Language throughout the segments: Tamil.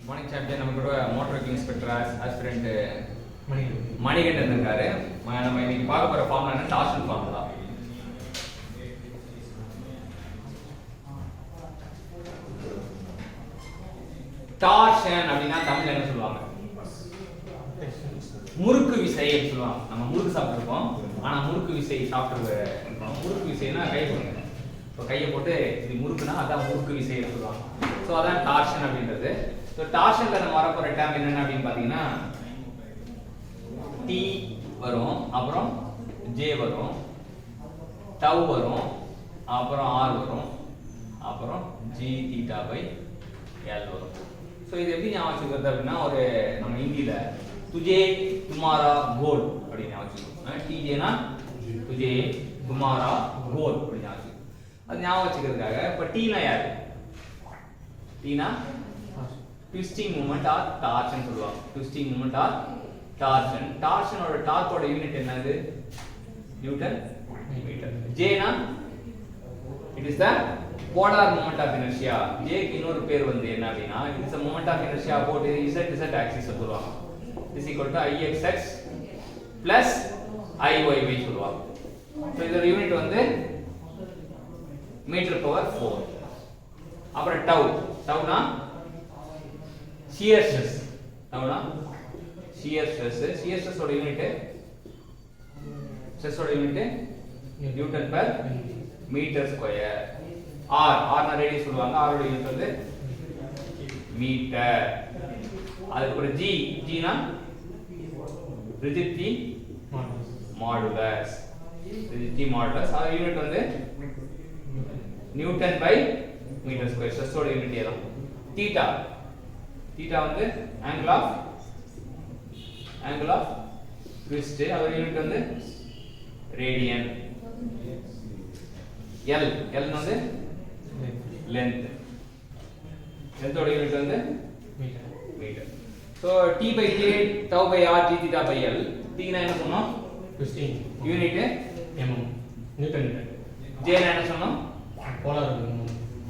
மார்னிங் சாம்பியன் நம்ம கூட motor vehicle inspector aspirant Manikandan இருக்காரு. நம்ம இன்னைக்கு பார்க்க போற ஃபார்முலா என்ன? Torsion formula. டார்ஷன் அப்படின்னா தமிழ்ல என்ன சொல்லுவாங்க? முறுக்கு விசை அப்படின்னு சொல்லுவாங்க. நம்ம முறுக்கு சாப்பிட்டுருப்போம், ஆனா முறுக்கு விசை சாப்பிட்டு இருக்கணும். முறுக்கு விசைனா கை போடுங்க. இப்போ கையை போட்டு இது முறுக்குனா அதான் முறுக்கு விசைன்னு சொல்லுவாங்க. ஸோ அதான் டார்ஷன் அப்படின்றது. ஸோ டார்ஷன்ல நம்ம வரப்போற டேர்ம் என்னென்ன அப்படின்னு பார்த்தீங்கன்னா டி வரும், அப்புறம் ஜே வரும், டவ் வரும், அப்புறம் ஆர் வரும், அப்புறம் ஜி தீட்டா பை எல் வரும். ஸோ இது எப்படி ஞாபகம் வச்சுக்கிறது அப்படின்னா, ஒரு நம்ம ஹிந்தியில துஜே துமாரா கோல் அப்படின்னு ஞாபகம் வச்சுக்கணும். டிஜேனா துஜே துமாரா கோல் அப்படின்னு ஞாபகம். அது ஞாபகம் வச்சுக்கிறதுக்காக இப்போ டீனா யாரு? டீனா ட்விஸ்டிங் மூமெண்ட் ஆர் டார்ஷன் சொல்லுவாங்க. Twisting moment or torsion. டார்ஷனோட டார்க்கோட யூனிட் என்னது? Newton metre. ஜேனா it is the polar moment of inertia. ஜேக்கு இன்னொரு பேர் வந்து என்ன அப்படின்னா, it is a moment of inertia about z axis சொல்லுவாங்க. is equal to ixx plus iyy சொல்லுவாங்க. சோ இதோட யூனிட் வந்து மீட்டர் பவர் 4. அப்புறம் டவ். டவ்னா shear stress. டவ்னா shear stress. shear stress ஓட யூனிட் ஸ்ட்ரெஸ் ஓட unit newton per metre square. r னா ரேடியஸ் சொல்லுவாங்க. r ஓட யூனிட் வந்து மீட்டர். அதுக்கு அப்புறம் g னா ரிஜிடிட்டி மாடுலஸ். ரிஜிடிட்டி மாடுலஸ் அது யூனிட் வந்து newton by metre square. Stress ஓட யூனிட் ஏதான். தீட்டா. தீட்டா வந்து ஆங்கிள் ஆஃப் ட்விஸ்ட். அதோட யூனிட் வந்து ரேடியன். L வந்து லெந்த். லெந்த் ஓட யூனிட் வந்து metre. So t by j tau by r g theta by l. t னா என்ன சொன்னோம்? Twisting unit mm newton metre. j னா என்ன சொன்னோம்?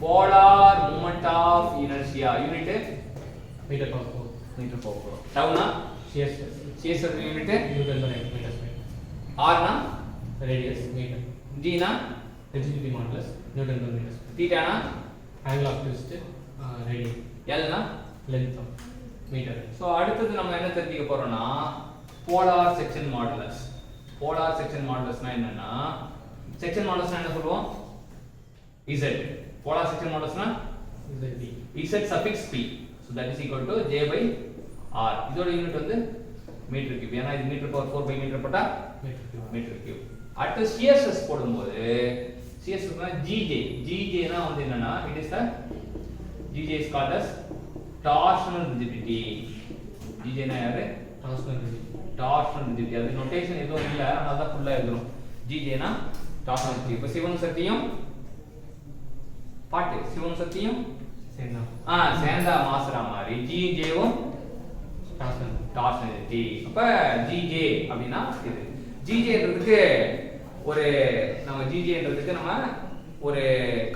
Polar moment of inertia unit metre power 4. Metre power 4. tau னா shear stress unit newton by metre square. r னா ரேடியஸ் மீட்டர். g னா rigidity modulus newton per meter square. theta na angle of twist radian. l na length of meter. so அடுத்து நம்ம என்ன தெரிஞ்சுக்க போறோம்னா polar section modulus. polar section modulus னா என்னன்னா, section modulus னா என்ன சொல்லுவோம்? z. polar section modulus னா z suffix p. so that is equal to j by r. இதோட யூனிட் வந்து மீட்டர் கியூப். ஏனா இது மீட்டர் பவர் 4 பை மீட்டர் போட்டா மீட்டர் கியூப். அடுத்து shear stress போடும்போது shear stress னா gj னா வந்து என்னன்னா, it is the gj is called as torsional rigidity. gj னா யாரு? torsional rigidity. அது நோட்டேஷன் எதுவும் இல்ல, அதனால தான் ஃபுல்லா எழுதுறோம். gj னா torsional rigidity. இப்போ சிவனும் சக்தியும் பாட்டு சிவனும் சக்தியும் சேர்ந்தா மாசுற மாதிரி gj-வும் torsional rigidity. அப்ப gj அப்படினா இது gj-ன்றதுக்கு ஒரு நம்ம gj-ன்றதுக்கு நம்ம ஒரு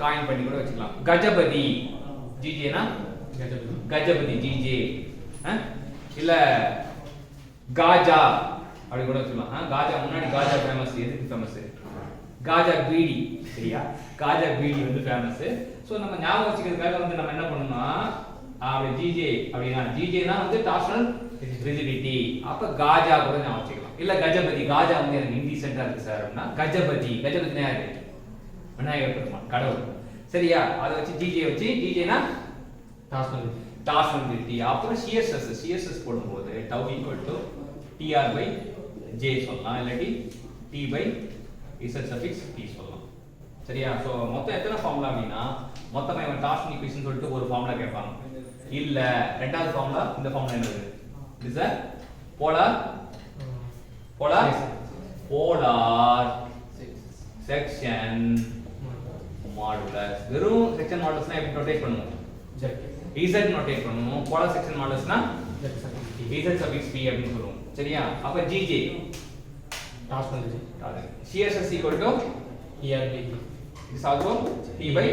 காயின் பண்ணி கூட வச்சுக்கலாம். கஜபதி. gj-னா கஜபதி gj. இல்ல காஜா அப்படி கூட வச்சுக்கலாம். காஜா முன்னாடி காஜா ஃபேமஸ். எதுக்கு ஃபேமஸ்? காஜா பீடி. சரியா? காஜா பீடி வந்து ஃபேமஸ். சோ நம்ம ஞாபகம் வச்சுக்கிறதுக்காக வந்து நம்ம என்ன பண்ணனும்னா, அப்படி gj அப்படினா gj-னா வந்து டார்ஷனல் ரிஜிடிட்டி. அப்ப காஜா கூட ஞாபகம் வச்சுக்கலாம். இல்ல கஜபதி. காஜா வந்து எனக்கு இன்டீசென்ட்டா இருக்கு சார் அப்படினா கஜபதி. கஜபதி யாரு? விநாயகர் பெருமான், கடவுள். சரியா? அத வச்சு gj வச்சு gj-னா டார்ஷனல் ரிஜிடிட்டி. அப்புறம் shear stress போடும்போது tau equal to tr by j சொல்லலாம், இல்லாட்டி t by z suffix t சொல்லலாம். சரியா? சோ மொத்தம் எத்தனை ஃபார்முலா அப்படினா, மொத்தமா இவன் டார்ஷன் ஈக்குவேஷன் சொல்லிட்டு ஒரு ஃபார்முலா கேட்பாங்க. இல்ல ரெண்டாவது ஃபார்முலா இந்த ஃபார்முலா என்னது? Is a polar section modulus. வெறும் செக்ஷன் மாடுலஸ்னா எப்படி நோட்டேட் பண்ணுவோம்? z நோட்டேட் பண்ணுவோம். polar section modulusனா z suffix p அப்படினு சொல்லுவோம். சரியா? அப்ப gj torsional rigidity. shear stress equal to here by is also t by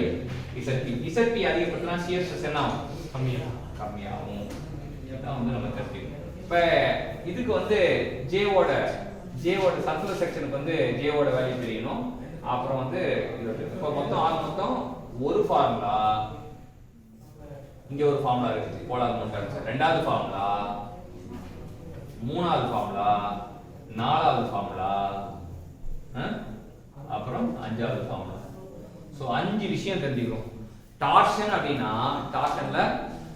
zp. zp அதிகப்படுத்தினா shear stress என்ன ஆகும்? கம்மியாகும். இதான் வந்து நம்ம தெரிஞ்சுக்கணும். இப்போ இதுக்கு வந்து ஜேவோட சர்க்குலர் செக்ஷனுக்கு வந்து ஜேவோட வேல்யூ தெரியணும். அப்புறம் வந்து இப்போ மொத்தம் ஒரு ஃபார்முலா, இங்க ஒரு ஃபார்முலா இருக்கு போலார் மோட்டார், ரெண்டாவது ஃபார்முலா, மூணாவது ஃபார்முலா, நாலாவது ஃபார்முலா, அப்புறம் அஞ்சாவது ஃபார்முலா. ஸோ 5 விஷயம் தெரிஞ்சுக்கிறோம். டார்ஷன் அப்படின்னா டார்ஷன்ல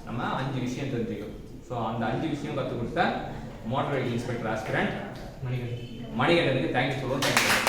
நம்ம 5 விஷயம் தெரிஞ்சுக்கிறோம். ஸோ அந்த 5 விஷயம் கற்றுக் கொடுத்த மோட்டார் வெஹிக்கிள் இன்ஸ்பெக்டர் ஆஸ்பிரண்ட் மணிகண்டனுக்கு தேங்க்யூ சொல்லுவோம். தேங்க்யூ.